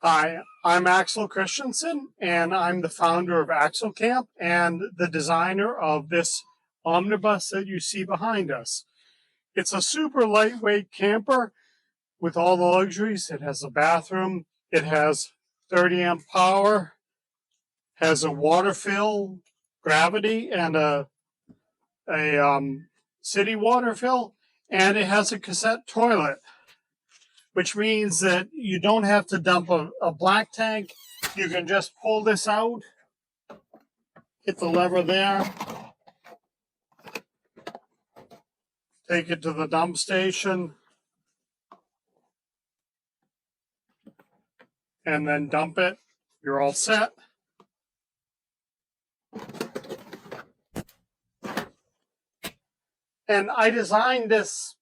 Hi, I'm Axel Christensen, and I'm the founder of Axel Camp and the designer of this omnibus that you see behind us. It's a super lightweight camper with all the luxuries. It has a bathroom, it has 30 amp power, has a water fill, gravity, and a city water fill, and it has a cassette toilet, which means that you don't have to dump a black tank. You can just pull this out, hit the lever there, take it to the dump station, and then dump it. You're all set. And I designed this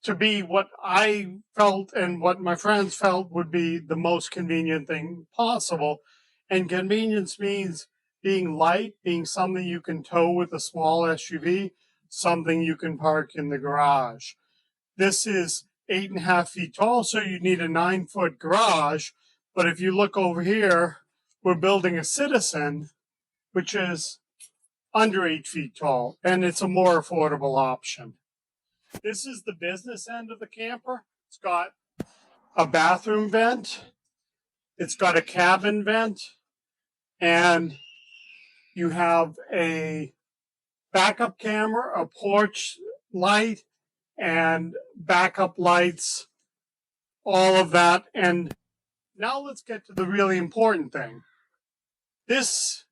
to be what I felt and what my friends felt would be the most convenient thing possible. And convenience means being light, being something you can tow with a small SUV, something you can park in the garage. This is 8.5 feet tall, so you need a 9-foot garage. But if you look over here, we're building a Citizen, which is under 8 feet tall, and it's a more affordable option. This is the business end of the camper. It's got a bathroom vent, it's got a cabin vent, and you have a backup camera, a porch light, and backup lights, all of that. And now let's get to the really important thing. This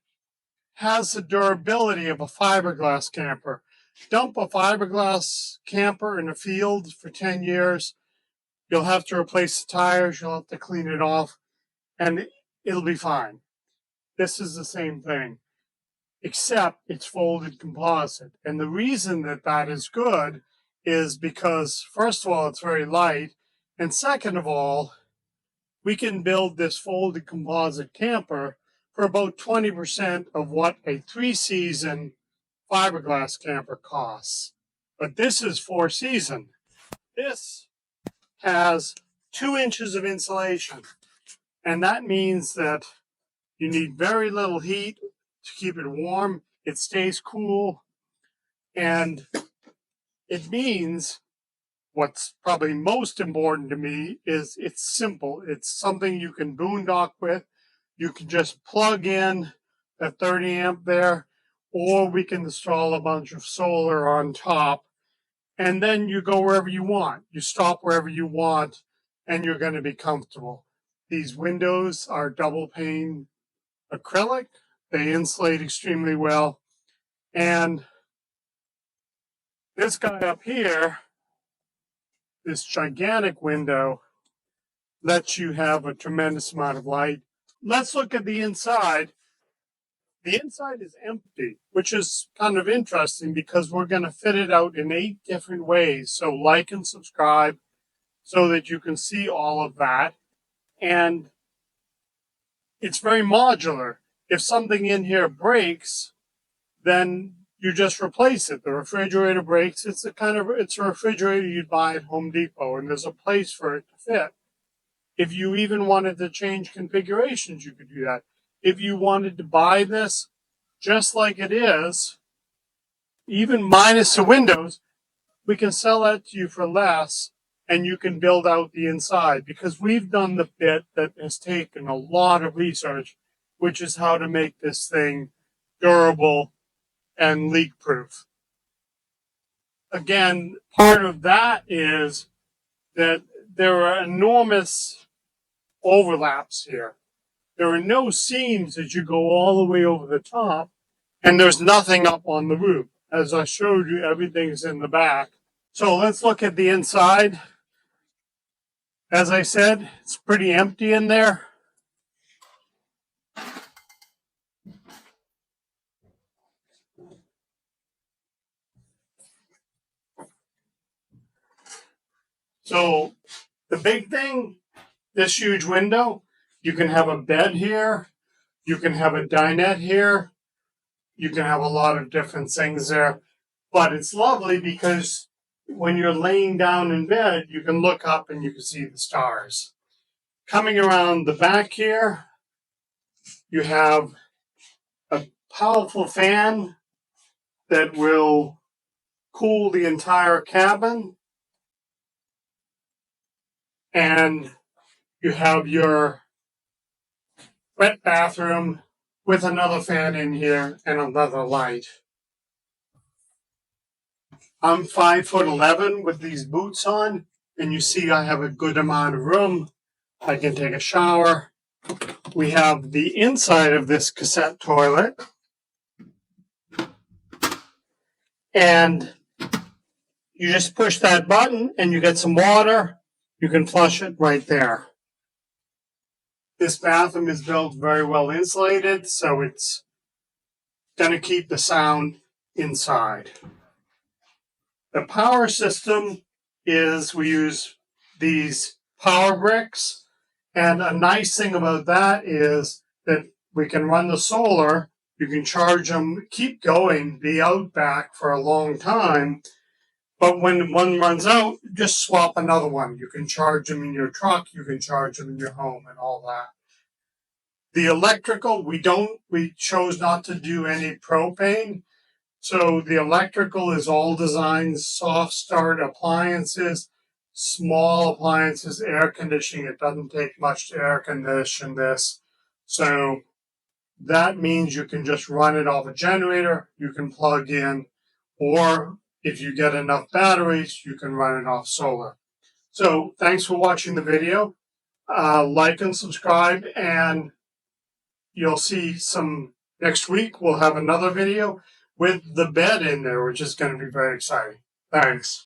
has the durability of a fiberglass camper. Dump a fiberglass camper in a field for 10 years, you'll have to replace the tires, you'll have to clean it off, and it'll be fine. This is the same thing, except it's folded composite. And the reason that that is good is because, first of all, it's very light, and second of all, we can build this folded composite camper for about 20% of what a 3-season fiberglass camper costs. But this is 4-season. This has 2 inches of insulation, and that means that you need very little heat to keep it warm. It stays cool, and it means what's probably most important to me is it's simple. It's something you can boondock with. You can just plug in a 30 amp there, or we can install a bunch of solar on top, and then you go wherever you want. You stop wherever you want, and you're going to be comfortable. These windows are double pane acrylic. They insulate extremely well. And this guy up here, this gigantic window, lets you have a tremendous amount of light. Let's look at the inside. The inside is empty, which is kind of interesting because we're going to fit it out in 8 different ways. So like and subscribe so that you can see all of that. And it's very modular. If something in here breaks, then you just replace it. The refrigerator breaks. It's a refrigerator you'd buy at Home Depot, and there's a place for it to fit. If you even wanted to change configurations, you could do that. If you wanted to buy this just like it is, even minus the windows, we can sell that to you for less, and you can build out the inside, because we've done the bit that has taken a lot of research, which is how to make this thing durable and leak proof. Again, part of that is that there are enormous overlaps here. There are no seams as you go all the way over the top, and there's nothing up on the roof. As I showed you, everything's in the back. So let's look at the inside. As I said, it's pretty empty in there. So the big thing, this huge window, you can have a bed here, you can have a dinette here, you can have a lot of different things there. But it's lovely because when you're laying down in bed, you can look up and you can see the stars. Coming around the back here, you have a powerful fan that will cool the entire cabin. And you have your wet bathroom with another fan in here and another light. I'm 5'11" with these boots on, and you see I have a good amount of room. I can take a shower. We have the inside of this cassette toilet, and you just push that button and you get some water. You can flush it right there. This bathroom is built very well insulated, so it's going to keep the sound inside. The power system is we use these power bricks, and a nice thing about that is that we can run the solar. You can charge them, keep going, be out back for a long time. But when one runs out, just swap another one. You can charge them in your truck, you can charge them in your home and all that. The electrical, we chose not to do any propane. So the electrical is all designed soft start appliances, small appliances, air conditioning. It doesn't take much to air condition this. So that means you can just run it off a generator, you can plug in, or if you get enough batteries, you can run it off solar. So thanks for watching the video. Like and subscribe, and you'll see some next week. We'll have another video with the bed in there, which is going to be very exciting. Thanks.